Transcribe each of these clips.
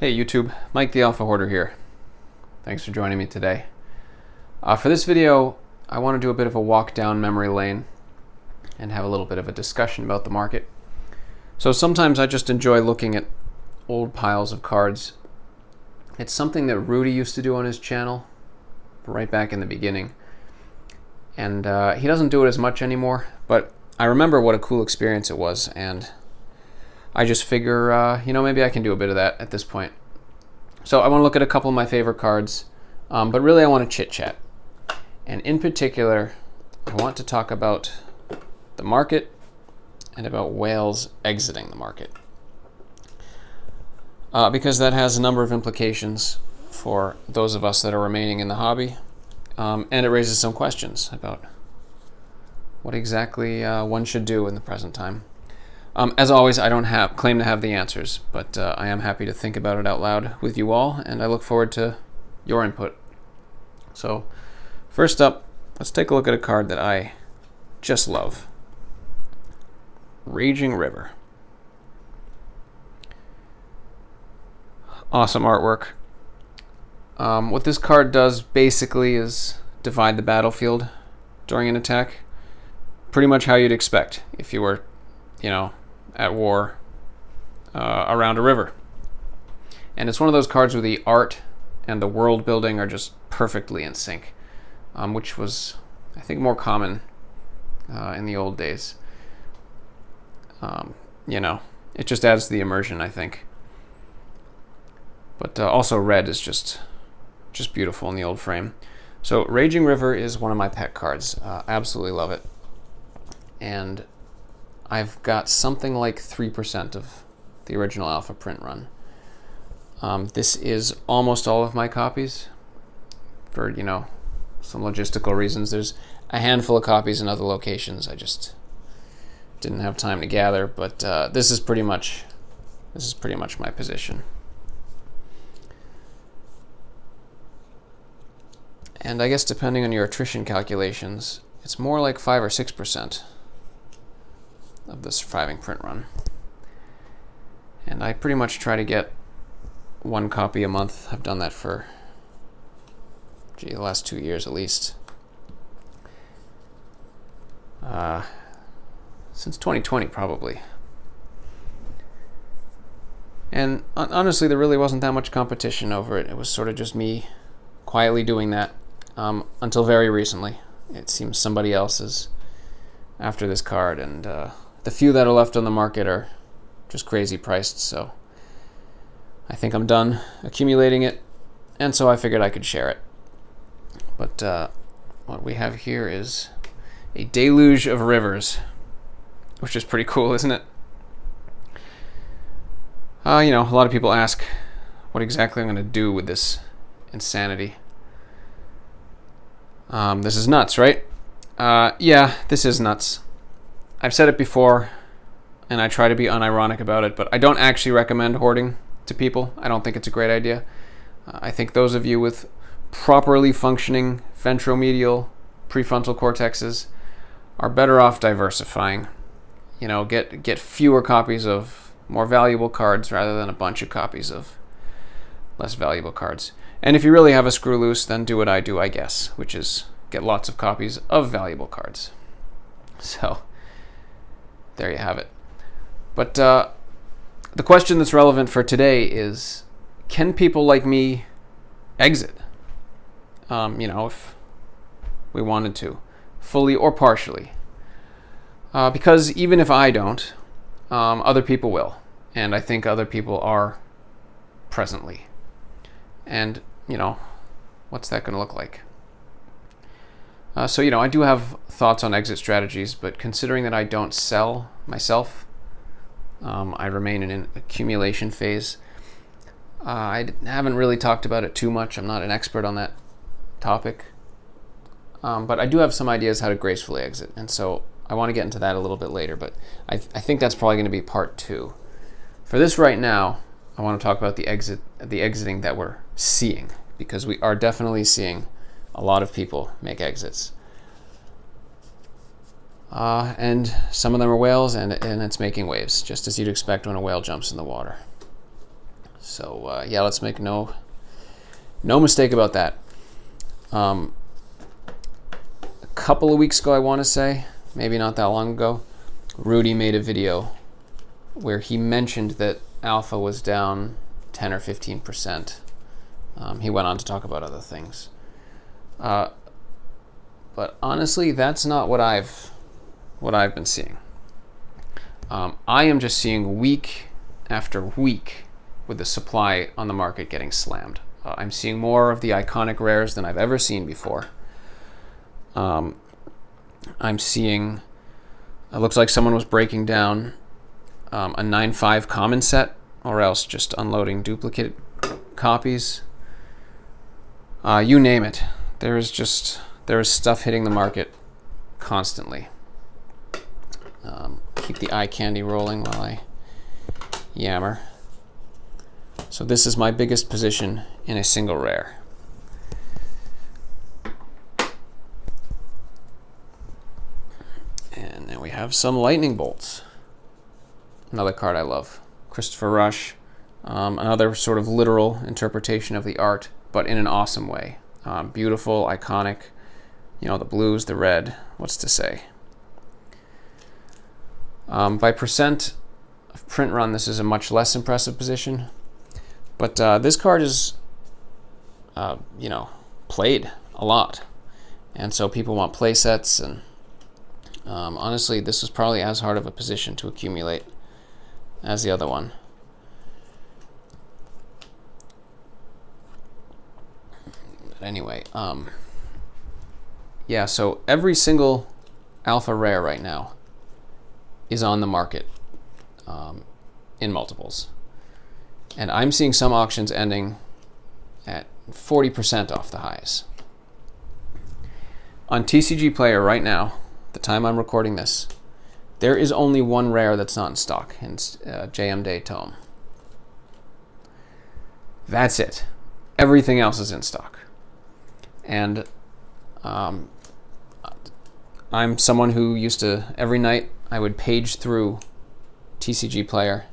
Hey YouTube, Mike the Alpha Hoarder here. Thanks for joining me today. For this video, I want to do a bit of a walk down memory lane and have a little bit of a discussion about the market. So sometimes I just enjoy looking at old piles of cards. It's something that Rudy used to do on his channel right back in the beginning. And he doesn't do it as much anymore, but I remember what a cool experience it was, and I just figure, maybe I can do a bit of that at this point. So I want to look at a couple of my favorite cards, but really I want to chit-chat. And in particular, I want to talk about the market and about whales exiting the market. Because that has a number of implications for those of us that are remaining in the hobby. And it raises some questions about what exactly one should do in the present time. As always, I don't claim to have the answers, but I am happy to think about it out loud with you all, and I look forward to your input. So, first up, let's take a look at a card that I just love. Raging River. Awesome artwork. What this card does basically is divide the battlefield during an attack. Pretty much how you'd expect if you were, at war around a river. And it's one of those cards where the art and the world building are just perfectly in sync, which was, I think, more common in the old days. It just adds to the immersion, I think. But also red is just beautiful in the old frame. So Raging River is one of my pet cards. Absolutely love it. And I've got something like 3% of the original Alpha print run. This is almost all of my copies for, some logistical reasons. There's a handful of copies in other locations I just didn't have time to gather, but this is pretty much my position. And I guess depending on your attrition calculations, it's more like 5 or 6% of the surviving print run. And I pretty much try to get one copy a month. I've done that for, the last 2 years at least. Since 2020, probably. And honestly, there really wasn't that much competition over it. It was sort of just me quietly doing that until very recently. It seems somebody else is after this card, and the few that are left on the market are just crazy priced, so I think I'm done accumulating it, and so I figured I could share it. But what we have here is a deluge of rivers, which is pretty cool, isn't it? A lot of people ask what exactly I'm going to do with this insanity. This is nuts, right? Yeah, this is nuts. I've said it before, and I try to be unironic about it, but I don't actually recommend hoarding to people. I don't think it's a great idea. I think those of you with properly functioning ventromedial prefrontal cortexes are better off diversifying. Get fewer copies of more valuable cards rather than a bunch of copies of less valuable cards. And if you really have a screw loose, then do what I do, I guess, which is get lots of copies of valuable cards. So there you have it. But the question that's relevant for today is, can people like me exit? If we wanted to, fully or partially. Because even if I don't, other people will. And I think other people are presently. And, what's that going to look like? So I do have thoughts on exit strategies, but considering that I don't sell myself, I remain in an accumulation phase. I haven't really talked about it too much. I'm not an expert on that topic. But I do have some ideas how to gracefully exit, and so I want to get into that a little bit later, but I think that's probably going to be part 2. For this right now, I want to talk about the exiting that we're seeing, because we are definitely seeing a lot of people make exits. And some of them are whales, and it's making waves, just as you'd expect when a whale jumps in the water. So yeah, let's make no mistake about that. A couple of weeks ago, I want to say, maybe not that long ago, Rudy made a video where he mentioned that Alpha was down 10 or 15%. He went on to talk about other things. But honestly, that's not what I've been seeing. I am just seeing week after week with the supply on the market getting slammed. I'm seeing more of the iconic rares than I've ever seen before. I'm seeing, it looks like someone was breaking down a 9.5 common set, or else just unloading duplicate copies. You name it. There is stuff hitting the market constantly. Keep the eye candy rolling while I yammer. So this is my biggest position in a single rare. And then we have some lightning bolts. Another card I love. Christopher Rush. Another sort of literal interpretation of the art, but in an awesome way. Beautiful, iconic. You know, the blues, the red. What's to say? By percent of print run, this is a much less impressive position. But this card is, you know, played a lot. And so people want play sets. And honestly, this was probably as hard of a position to accumulate as the other one. But anyway, yeah, so every single Alpha rare right now is on the market in multiples. And I'm seeing some auctions ending at 40% off the highs. On TCG Player right now, the time I'm recording this, there is only one rare that's not in stock, and it's JM Day Tome. That's it. Everything else is in stock. And I'm someone who used to, every night, I would page through TCG Player.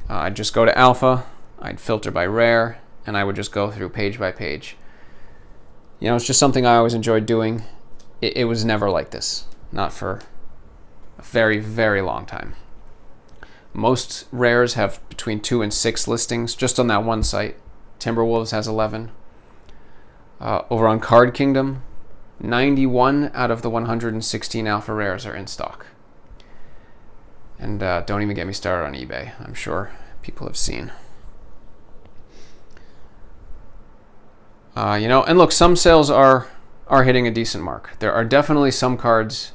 I'd just go to Alpha, I'd filter by rare, and I would just go through page by page. You know, it's just something I always enjoyed doing. It was never like this. Not for a very, very long time. Most rares have between 2 and 6 listings just on that one site. Timberwolves has 11. Over on Card Kingdom, 91 out of the 116 Alpha rares are in stock. And don't even get me started on eBay. I'm sure people have seen. You know, and look, some sales are hitting a decent mark. There are definitely some cards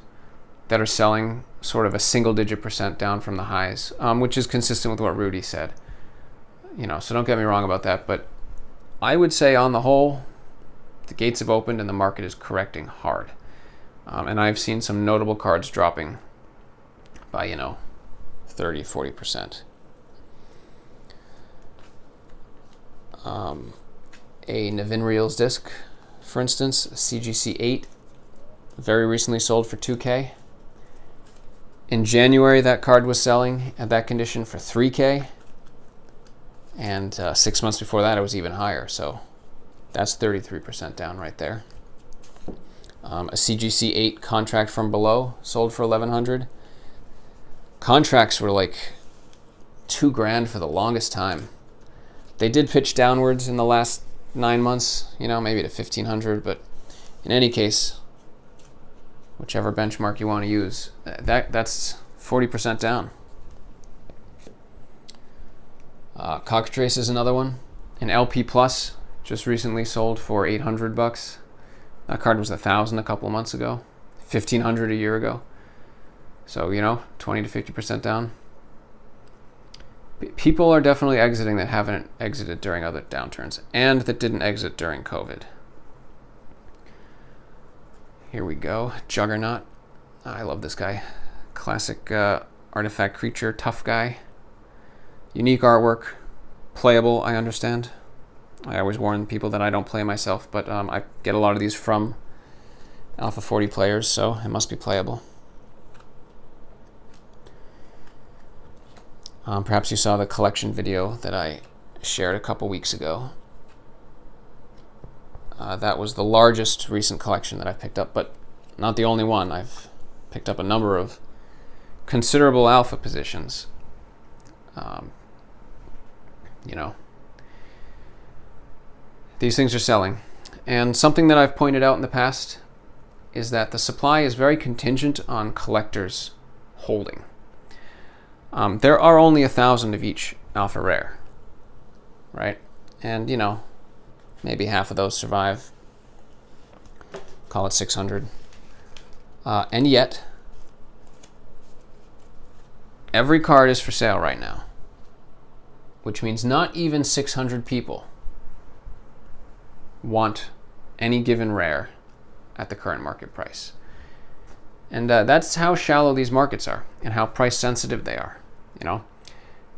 that are selling sort of a single-digit % down from the highs, which is consistent with what Rudy said. You know, so don't get me wrong about that. But I would say on the whole, the gates have opened and the market is correcting hard. And I've seen some notable cards dropping by, you know, 30, 40%. A Navin Reels disc, for instance, a CGC 8, very recently sold for $2K. In January, that card was selling at that condition for $3K. And 6 months before that, it was even higher. So that's 33% down right there. A CGC 8 contract from below sold for $1,100. Contracts were like $2,000 for the longest time. They did pitch downwards in the last 9 months, you know, maybe to $1,500, but in any case, whichever benchmark you want to use, that's 40% down. Cockatrace is another one. An LP Plus just recently sold for $800. That card was $1,000 a couple of months ago, $1,500 a year ago. So, you know, 20 to 50% down. People are definitely exiting that haven't exited during other downturns and that didn't exit during COVID. Here we go. Juggernaut. I love this guy. Classic artifact creature, tough guy. Unique artwork. Playable, I understand. I always warn people that I don't play myself, but I get a lot of these from Alpha 40 players, so it must be playable. Perhaps you saw the collection video that I shared a couple weeks ago. That was the largest recent collection that I've picked up, but not the only one. I've picked up a number of considerable alpha positions. You know, these things are selling. And something that I've pointed out in the past is that the supply is very contingent on collectors holding. There are only 1,000 of each alpha rare, right? And, you know, maybe half of those survive. Call it 600. And yet, every card is for sale right now, which means not even 600 people want any given rare at the current market price. And that's how shallow these markets are and how price sensitive they are. You know,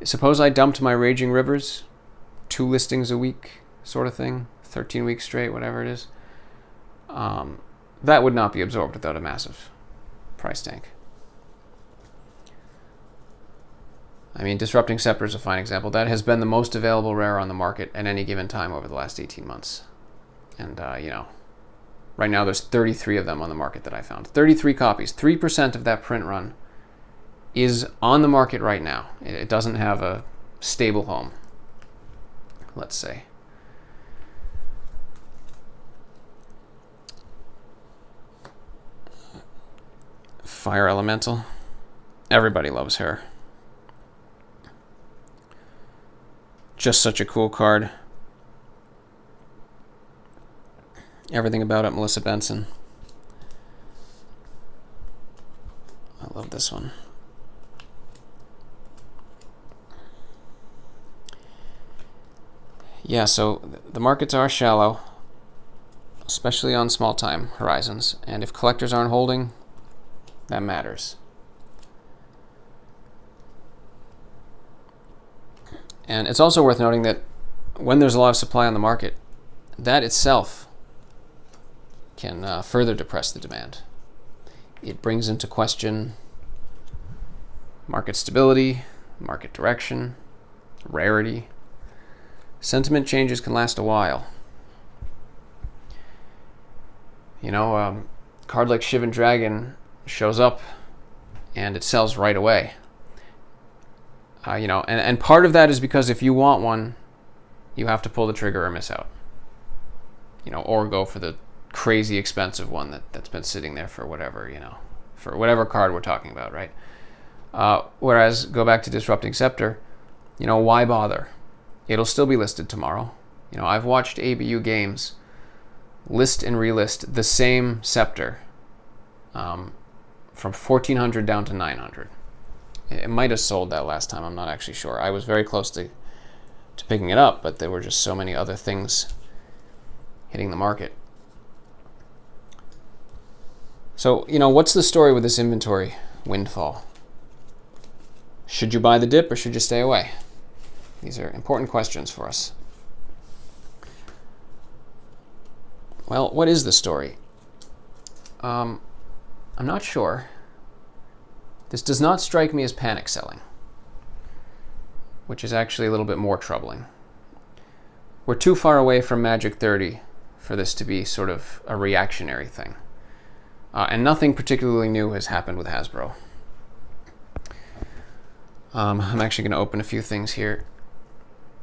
suppose I dumped my Raging Rivers, 2 listings a week sort of thing, 13 weeks straight, whatever it is. That would not be absorbed without a massive price tank. I mean, Disrupting Scepter is a fine example. That has been the most available rare on the market at any given time over the last 18 months. And, you know, right now there's 33 of them on the market that I found. 33 copies. 3% of that print run is on the market right now. It doesn't have a stable home, let's say. Fire Elemental. Everybody loves her. Just such a cool card. Everything about it, Melissa Benson. I love this one. Yeah, so the markets are shallow, especially on small time horizons. And if collectors aren't holding, that matters. And it's also worth noting that when there's a lot of supply on the market, that itself can further depress the demand. It brings into question market stability, market direction, rarity. Sentiment changes can last a while. You know, a card like Shivan Dragon shows up and it sells right away. You know, and part of that is because if you want one, you have to pull the trigger or miss out. You know, or go for the crazy expensive one that's been sitting there for whatever, you know, for whatever card we're talking about, right? Whereas, go back to Disrupting Scepter, you know, why bother? It'll still be listed tomorrow. You know, I've watched ABU games list and relist the same Scepter from 1,400 down to 900. It might have sold that last time, I'm not actually sure. I was very close to picking it up, but there were just so many other things hitting the market. So, you know, what's the story with this inventory windfall? Should you buy the dip or should you stay away? These are important questions for us. Well, what is the story? I'm not sure. This does not strike me as panic selling, which is actually a little bit more troubling. We're too far away from Magic 30 for this to be sort of a reactionary thing. And nothing particularly new has happened with Hasbro. I'm actually going to open a few things here.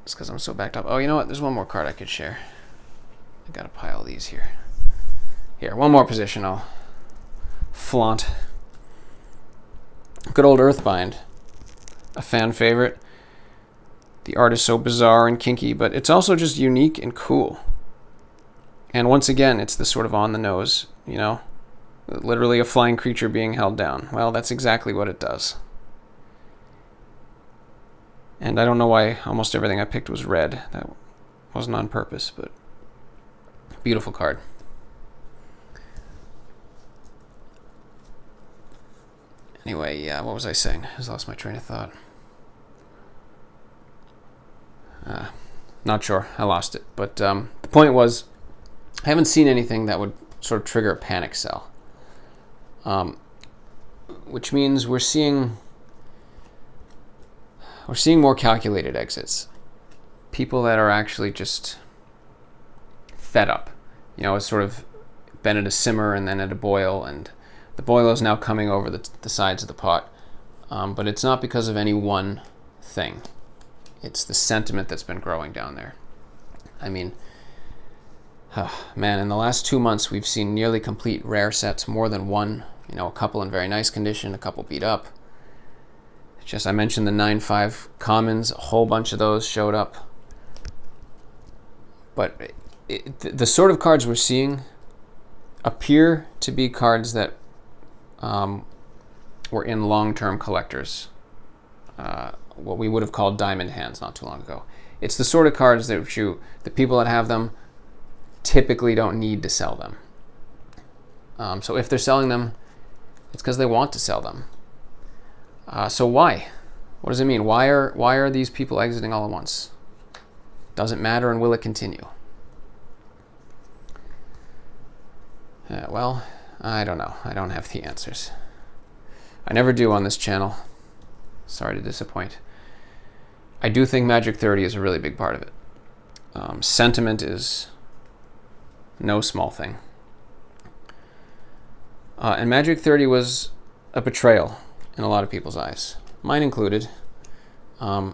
Just because I'm so backed up. Oh, you know what? There's one more card I could share. I got a pile of these here. Here, one more position I'll flaunt. Good old Earthbind. A fan favorite. The art is so bizarre and kinky, but it's also just unique and cool. And once again, it's the sort of on the nose, you know? Literally a flying creature being held down. Well, that's exactly what it does. And I don't know why almost everything I picked was red. That wasn't on purpose, but beautiful card. Anyway, yeah, what was I saying? I just lost my train of thought. Not sure. I lost it. But the point was, I haven't seen anything that would sort of trigger a panic sell. Which means we're seeing more calculated exits. people that are actually just fed up. You know, it's sort of been at a simmer and then at a boil, and the boil is now coming over the sides of the pot. But it's not because of any one thing. It's the sentiment that's been growing down there. I mean, man, in the last 2 months, we've seen nearly complete rare sets, more than one. You know, a couple in very nice condition, a couple beat up. Just, I mentioned the 9.5 commons, a whole bunch of those showed up. But the sort of cards we're seeing appear to be cards that were in long-term collectors, what we would have called diamond hands not too long ago. It's the sort of cards that the people that have them typically don't need to sell them. So if they're selling them, it's because they want to sell them. So why? What does it mean? Why are these people exiting all at once? Does it matter, and will it continue? Well, I don't know. I don't have the answers. I never do on this channel. Sorry to disappoint. I do think Magic 30 is a really big part of it. Sentiment is no small thing. And Magic 30 was a betrayal in a lot of people's eyes, mine included. I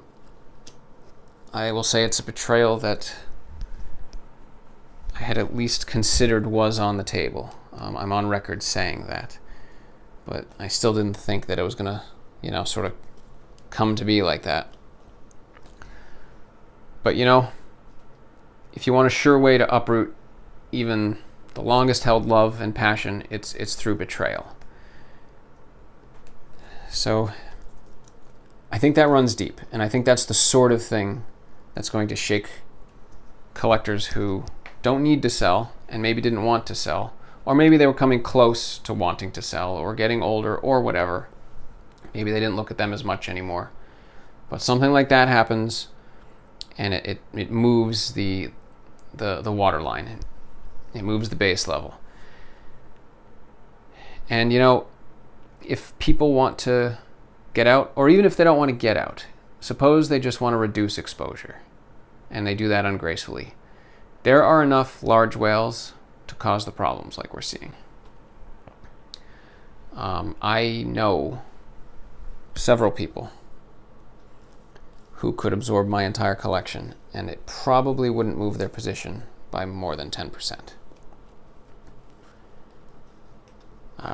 will say it's a betrayal that I had at least considered was on the table. I'm on record saying that, but I still didn't think that it was gonna, you know, sort of come to be like that. But you know, if you want a sure way to uproot even the longest held love and passion, it's through betrayal. So I think that runs deep, and I think that's the sort of thing that's going to shake collectors who don't need to sell and maybe didn't want to sell, or maybe they were coming close to wanting to sell or getting older or whatever. Maybe they didn't look at them as much anymore. But something like that happens, and it moves the water line. It moves the base level. And you know, if people want to get out, or even if they don't want to get out, suppose they just want to reduce exposure, and they do that ungracefully. There are enough large whales to cause the problems like we're seeing. I know several people who could absorb my entire collection, and it probably wouldn't move their position by more than 10%.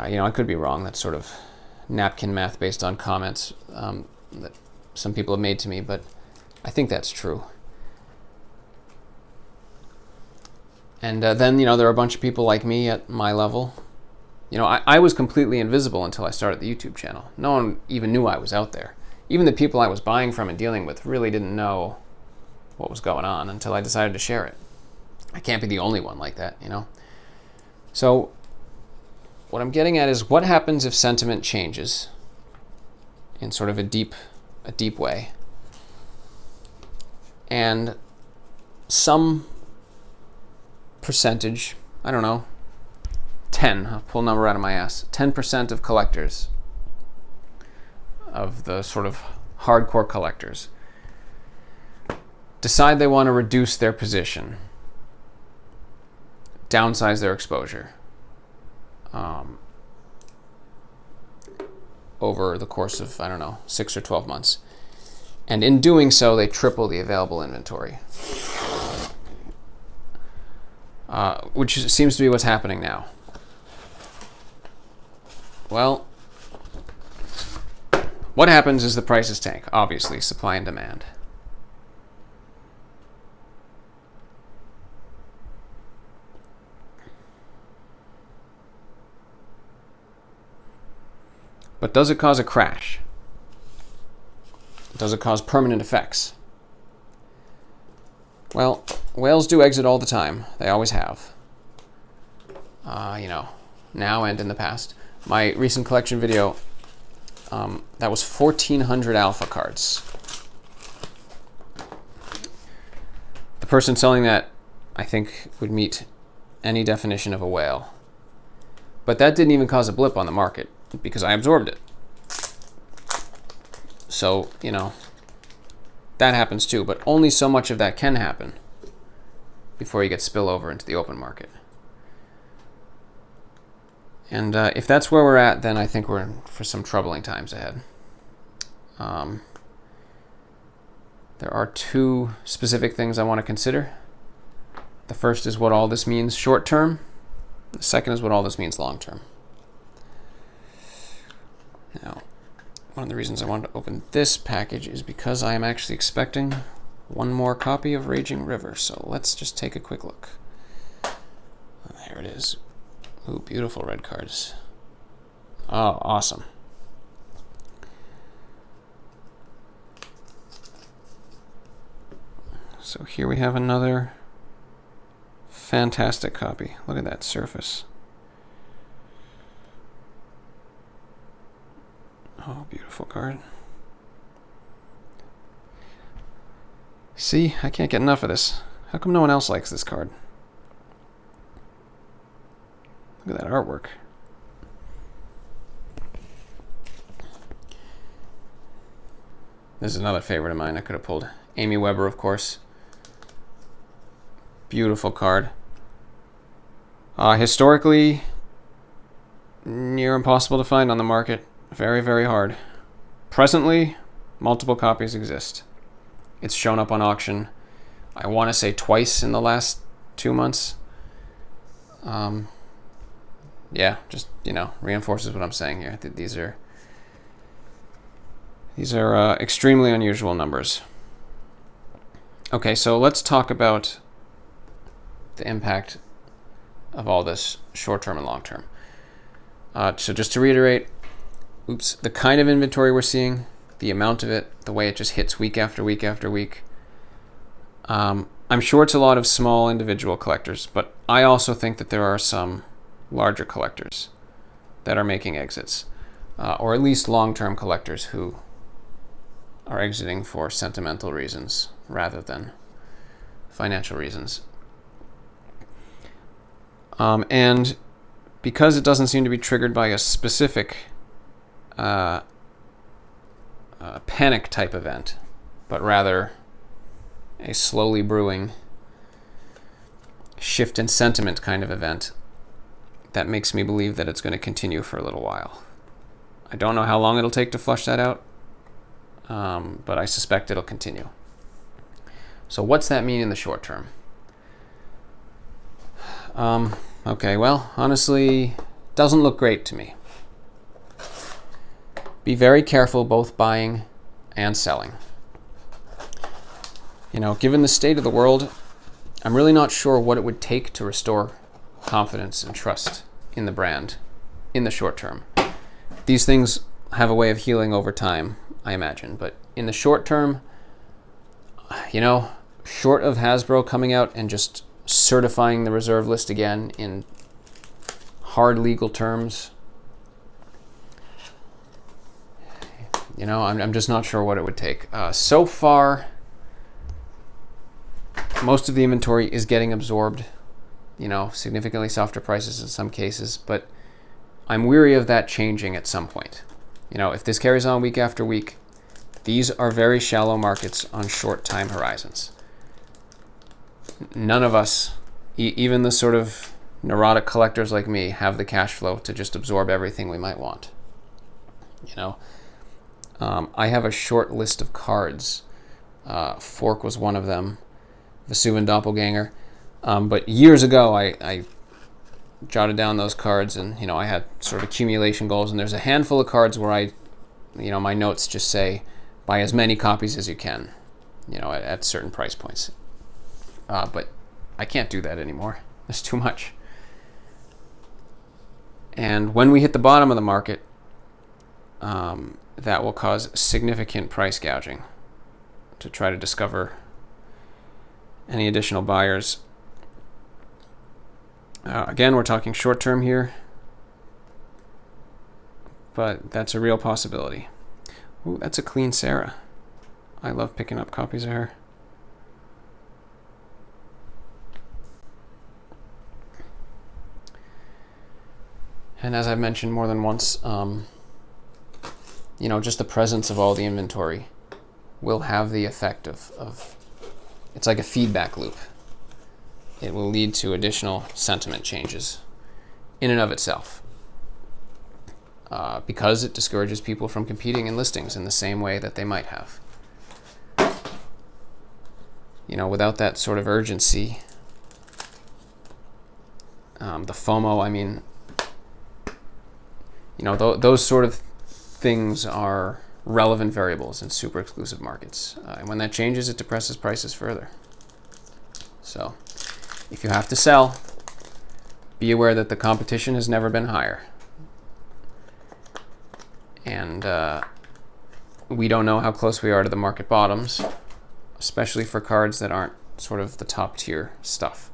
You know, I could be wrong. That's sort of napkin math based on comments that some people have made to me, but I think that's true. And then, you know, there are a bunch of people like me at my level. You know, I was completely invisible until I started the YouTube channel. No one even knew I was out there. Even the people I was buying from and dealing with really didn't know what was going on until I decided to share it. I can't be the only one like that, you know? So what I'm getting at is, what happens if sentiment changes in sort of a deep way, and some percentage, I don't know, 10, I'll pull a number out of my ass, 10% of collectors, of the sort of hardcore collectors, decide they want to reduce their position, downsize their exposure, over the course of, I don't know, 6 or 12 months. And in doing so, they triple the available inventory. Which seems to be what's happening now. Well, what happens is the prices tank, obviously, supply and demand. But does it cause a crash? Does it cause permanent effects? Well, whales do exit all the time. They always have. You know, now and in the past. My recent collection video, that was 1,400 alpha cards. The person selling that, I think, would meet any definition of a whale. But that didn't even cause a blip on the market, because I absorbed it. So, you know, that happens too, but only so much of that can happen before you get spillover into the open market. And if that's where we're at, then I think we're in for some troubling times ahead. There are two specific things I want to consider. The first is what all this means short term. The second is what all this means long term. Now, one of the reasons I wanted to open this package is because I am actually expecting one more copy of Raging River. So let's just take a quick look. There it is. Ooh, beautiful red cards. Oh, awesome. So here we have another fantastic copy. Look at that surface. Oh, beautiful card. See, I can't get enough of this. How come no one else likes this card? Look at that artwork. This is another favorite of mine. I could have pulled Amy Weber, of course. Beautiful card. Historically, near impossible to find on the market. Very, very hard. Presently, multiple copies exist. It's shown up on auction, I want to say twice in the last 2 months. Yeah, just, reinforces what I'm saying here. These are extremely unusual numbers. Okay, so let's talk about the impact of all this short-term and long-term. So just to reiterate, the kind of inventory we're seeing, the amount of it, the way it just hits week after week after week. I'm sure it's a lot of small individual collectors, but I also think that there are some larger collectors that are making exits, or at least long-term collectors who are exiting for sentimental reasons rather than financial reasons. And because it doesn't seem to be triggered by a specific panic type event, but rather a slowly brewing shift in sentiment kind of event, that makes me believe that it's going to continue for a little while. I don't know how long it'll take to flush that out, but I suspect it'll continue. So what's that mean in the short term? Okay, well, honestly, doesn't look great to me. Be very careful both buying and selling. Given the state of the world, I'm really not sure what it would take to restore confidence and trust in the brand in the short term. These things have a way of healing over time, I imagine, but in the short term, short of Hasbro coming out and just certifying the reserve list again in hard legal terms, I'm just not sure what it would take. So far, most of the inventory is getting absorbed, significantly softer prices in some cases, but I'm weary of that changing at some point. If this carries on week after week, these are very shallow markets on short time horizons. None of us, even the sort of neurotic collectors like me, have the cash flow to just absorb everything we might want. I have a short list of cards. Fork was one of them. Vesuvan Doppelganger. But years ago, I jotted down those cards, and I had sort of accumulation goals. And there's a handful of cards where my notes just say, buy as many copies as you can, at certain price points. But I can't do that anymore. There's too much. And when we hit the bottom of the market, that will cause significant price gouging to try to discover any additional buyers. Again, we're talking short term here, but that's a real possibility. Ooh, that's a clean Sarah. I love picking up copies of her. And as I've mentioned more than once, just the presence of all the inventory will have the effect of it's like a feedback loop. It will lead to additional sentiment changes in and of itself, because it discourages people from competing in listings in the same way that they might have. You know, without that sort of urgency, the FOMO, I mean, you know, those sort of things are relevant variables in super exclusive markets. And when that changes, it depresses prices further. So if you have to sell, be aware that the competition has never been higher. And we don't know how close we are to the market bottoms, especially for cards that aren't sort of the top tier stuff.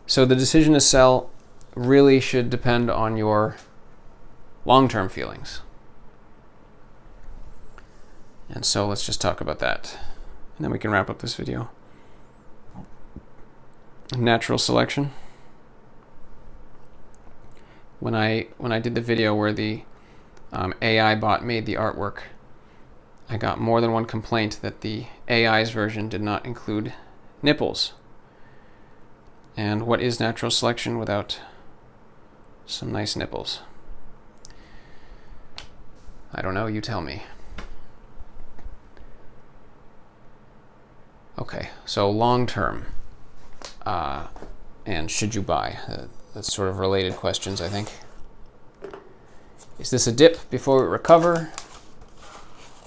So the decision to sell really should depend on your long-term feelings. And so let's just talk about that, and then we can wrap up this video. Natural selection. When I did the video where the AI bot made the artwork, I got more than one complaint that the AI's version did not include nipples. And what is natural selection without some nice nipples? I don't know, you tell me. Okay, so long term, and should you buy? That's sort of related questions, I think. Is this a dip before we recover?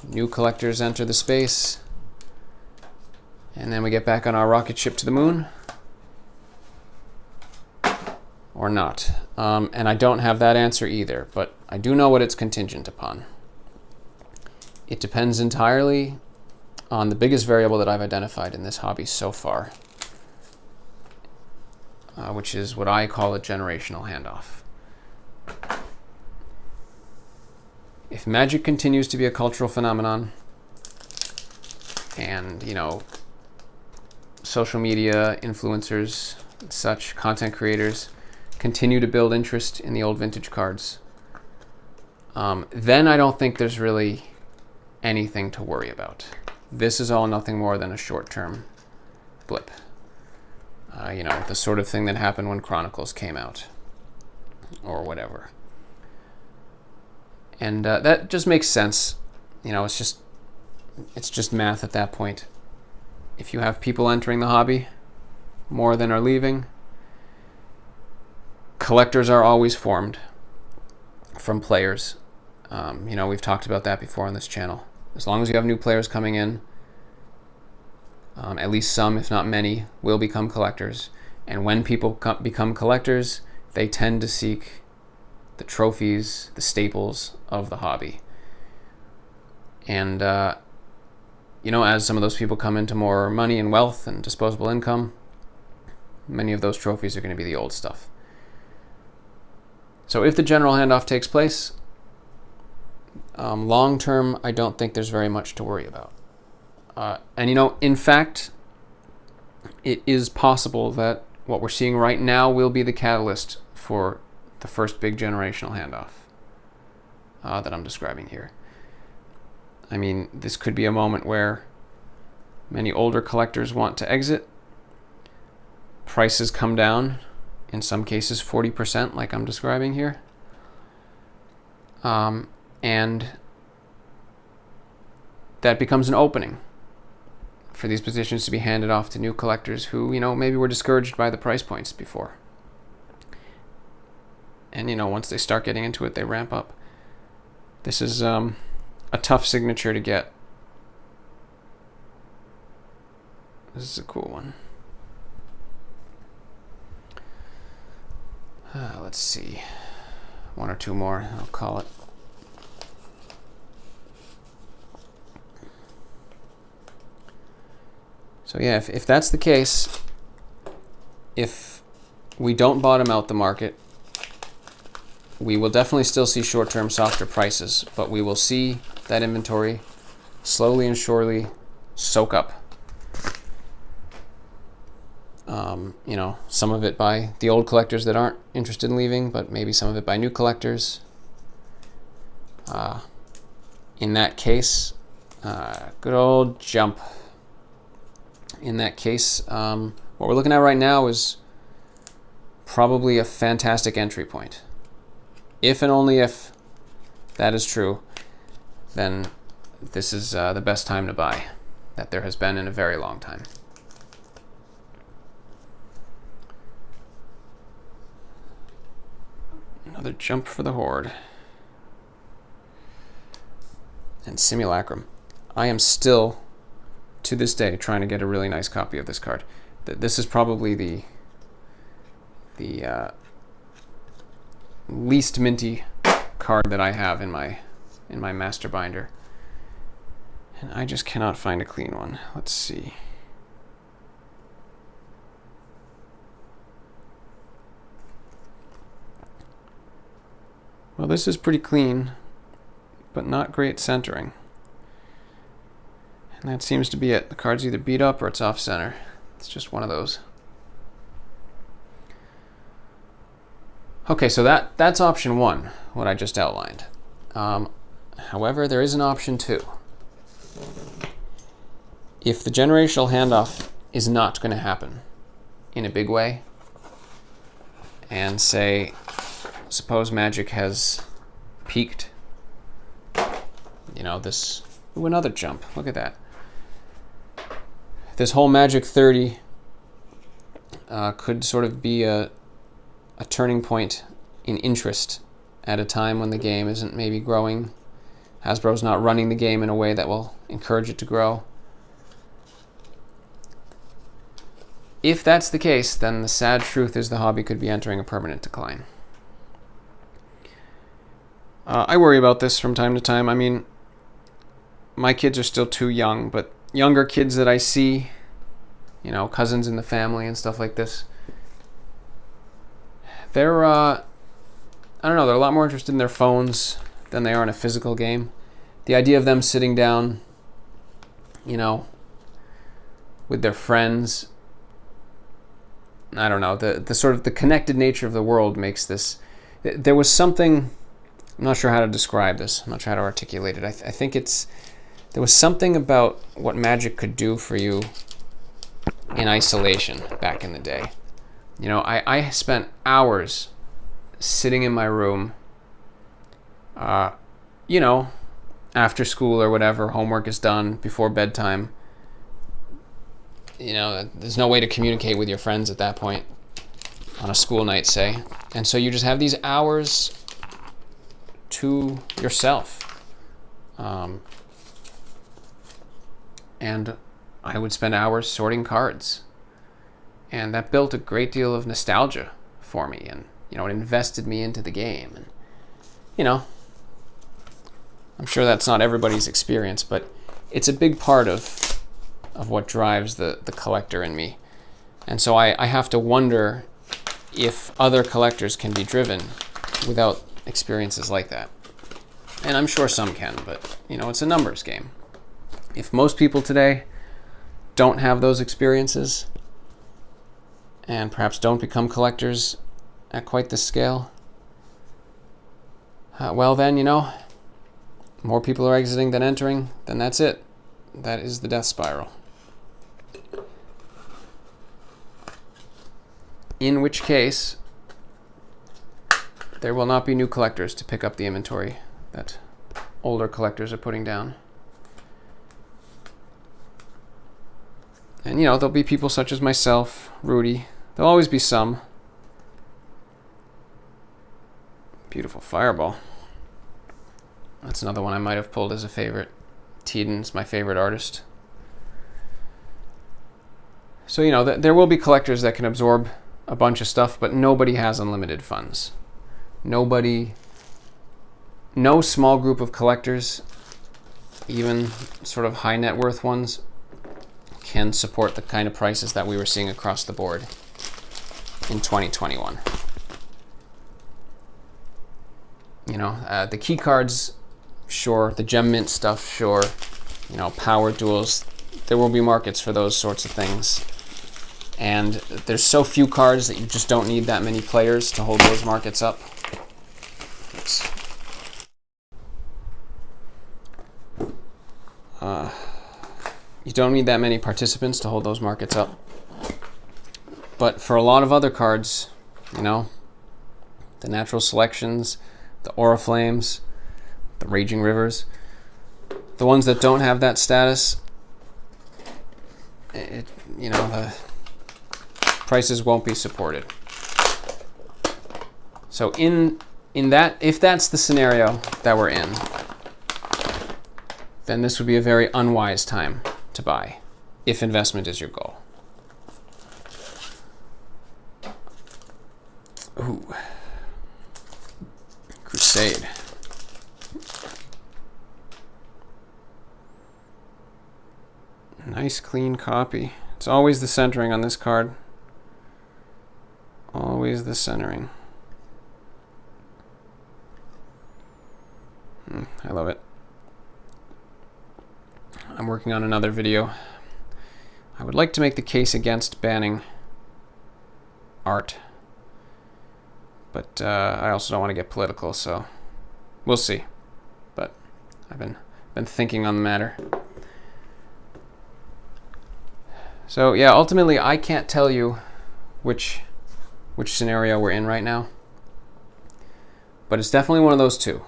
New collectors enter the space, and then we get back on our rocket ship to the moon? Or not? And I don't have that answer either, but I do know what it's contingent upon. It depends entirely on the biggest variable that I've identified in this hobby so far, which is what I call a generational handoff. If magic continues to be a cultural phenomenon, and, you know, social media influencers, such content creators continue to build interest in the old vintage cards, then I don't think there's really anything to worry about. This is all nothing more than a short-term blip. You know, the sort of thing that happened when Chronicles came out, or whatever. And that just makes sense. You know, it's just math at that point. If you have people entering the hobby more than are leaving, collectors are always formed from players. You know, we've talked about that before on this channel. As long as you have new players coming in, at least some, if not many, will become collectors. And when people become collectors, they tend to seek the trophies, the staples of the hobby. And, you know, as some of those people come into more money and wealth and disposable income, many of those trophies are going to be the old stuff. So if the general handoff takes place, long term, I don't think there's very much to worry about. And, you know, in fact, it is possible that what we're seeing right now will be the catalyst for the first big generational handoff that I'm describing here. I mean, this could be a moment where many older collectors want to exit. Prices come down, in some cases 40%, like I'm describing here. And that becomes an opening for these positions to be handed off to new collectors who, you know, maybe were discouraged by the price points before. And, you know, once they start getting into it, they ramp up. This is a tough signature to get. This is a cool one. Let's see. One or two more, I'll call it. So yeah, if that's the case, if we don't bottom out the market, we will definitely still see short-term softer prices, but we will see that inventory slowly and surely soak up. You know, some of it by the old collectors that aren't interested in leaving, but maybe some of it by new collectors. In that case, Good old jump. In that case, what we're looking at right now is probably a fantastic entry point. If and only if that is true, then this is the best time to buy that there has been in a very long time. Another jump for the Horde. And Simulacrum. I am still, to this day, trying to get a really nice copy of this card. This is probably the least minty card that I have in my master binder. And I just cannot find a clean one. Let's see. Well, this is pretty clean, but not great centering. And that seems to be it. The card's either beat up or it's off center. It's just one of those. Okay, so that's option one, what I just outlined. However, there is an option two. If the generational handoff is not going to happen in a big way, and suppose Magic has peaked, this, ooh, another jump, look at that. This whole Magic 30 could sort of be a turning point in interest at a time when the game isn't maybe growing. Hasbro's not running the game in a way that will encourage it to grow. If that's the case, then the sad truth is the hobby could be entering a permanent decline. I worry about this from time to time. I mean, my kids are still too young, but younger kids that I see, cousins in the family and stuff like this, they're, I don't know, they're a lot more interested in their phones than they are in a physical game. The idea of them sitting down, with their friends, I don't know, the sort of the connected nature of the world makes this, there was something, I'm not sure how to describe this, I'm not sure how to articulate it. I think there was something about what Magic could do for you in isolation back in the day. I spent hours sitting in my room, after school or whatever, homework is done, before bedtime. There's no way to communicate with your friends at that point on a school night, say. And so you just have these hours to yourself. And I would spend hours sorting cards. And that built a great deal of nostalgia for me. And, it invested me into the game. And, I'm sure that's not everybody's experience, but it's a big part of what drives the collector in me. And so I have to wonder if other collectors can be driven without experiences like that. And I'm sure some can, but, it's a numbers game. If most people today don't have those experiences and perhaps don't become collectors at quite this scale, well then, more people are exiting than entering, then that's it. That is the death spiral. In which case, there will not be new collectors to pick up the inventory that older collectors are putting down. And, there'll be people such as myself, Rudy. There'll always be some. Beautiful fireball. That's another one I might have pulled as a favorite. Teeden's my favorite artist. So, there will be collectors that can absorb a bunch of stuff, but nobody has unlimited funds. No small group of collectors, even sort of high net worth ones, can support the kind of prices that we were seeing across the board in 2021. The key cards, sure. The gem mint stuff, sure. Power duels. There will be markets for those sorts of things. And there's so few cards that you just don't need that many players to hold those markets up. Oops. You don't need that many participants to hold those markets up. But for a lot of other cards, you know, the natural selections, the aura flames, the raging rivers, the ones that don't have that status, you know, the prices won't be supported. So in that, if that's the scenario that we're in, then this would be a very unwise time to buy if investment is your goal. Ooh. Crusade. Nice clean copy. It's always the centering on this card. Always the centering. I love it. I'm working on another video. I would like to make the case against banning art, but I also don't want to get political, so we'll see. But I've been thinking on the matter. So yeah, ultimately I can't tell you which scenario we're in right now, but it's definitely one of those two.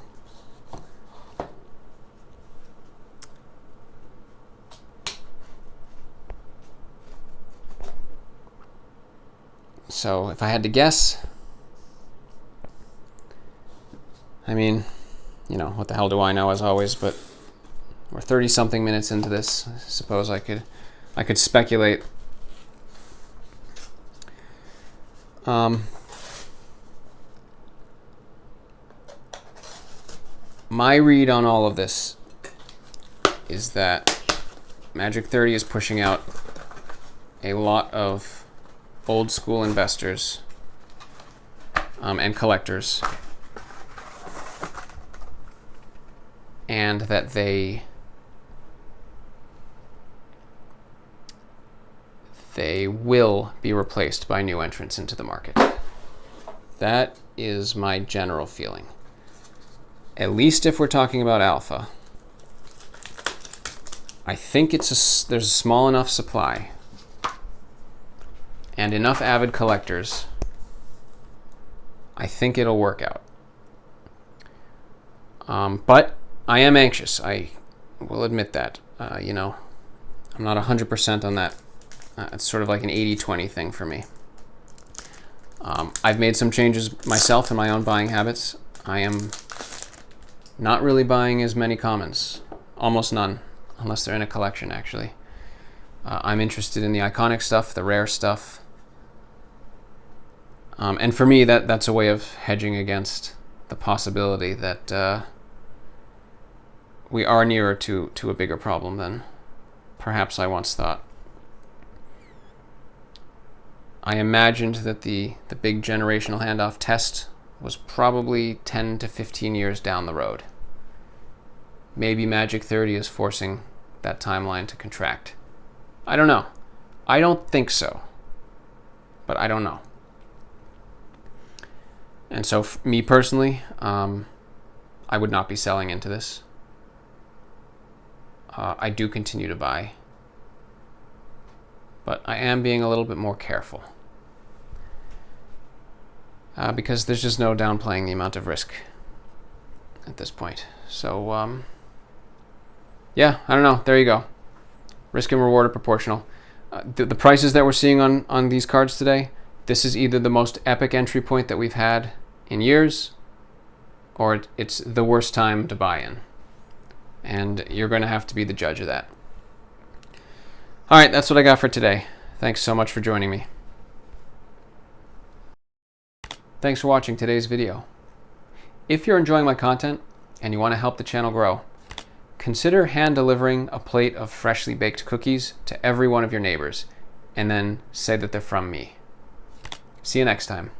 So if I had to guess, I mean, you know, what the hell do I know, as always, but we're 30-something minutes into this. I suppose I could speculate. My read on all of this is that Magic 30 is pushing out a lot of old school investors and collectors, and that they will be replaced by new entrants into the market. That is my general feeling. At least if we're talking about alpha. I think there's a small enough supply and enough avid collectors. I think it'll work out. But I am anxious. I will admit that. You know, I'm not 100% on that. It's sort of like an 80-20 thing for me. I've made some changes myself in my own buying habits. I am not really buying as many commons, almost none, unless they're in a collection, actually. I'm interested in the iconic stuff, the rare stuff. And for me, that's a way of hedging against the possibility that we are nearer to a bigger problem than perhaps I once thought. I imagined that the big generational handoff test was probably 10 to 15 years down the road. Maybe Magic 30 is forcing that timeline to contract. I don't know. I don't think so, but I don't know. And so me personally, I would not be selling into this. I do continue to buy, but I am being a little bit more careful. Because there's just no downplaying the amount of risk at this point. So, yeah, I don't know. There you go. Risk and reward are proportional. The prices that we're seeing on these cards today, this is either the most epic entry point that we've had in years, or it's the worst time to buy in. And you're going to have to be the judge of that. All right, that's what I got for today. Thanks so much for joining me. Thanks for watching today's video. If you're enjoying my content and you want to help the channel grow, consider hand delivering a plate of freshly baked cookies to every one of your neighbors, and then say that they're from me. See you next time.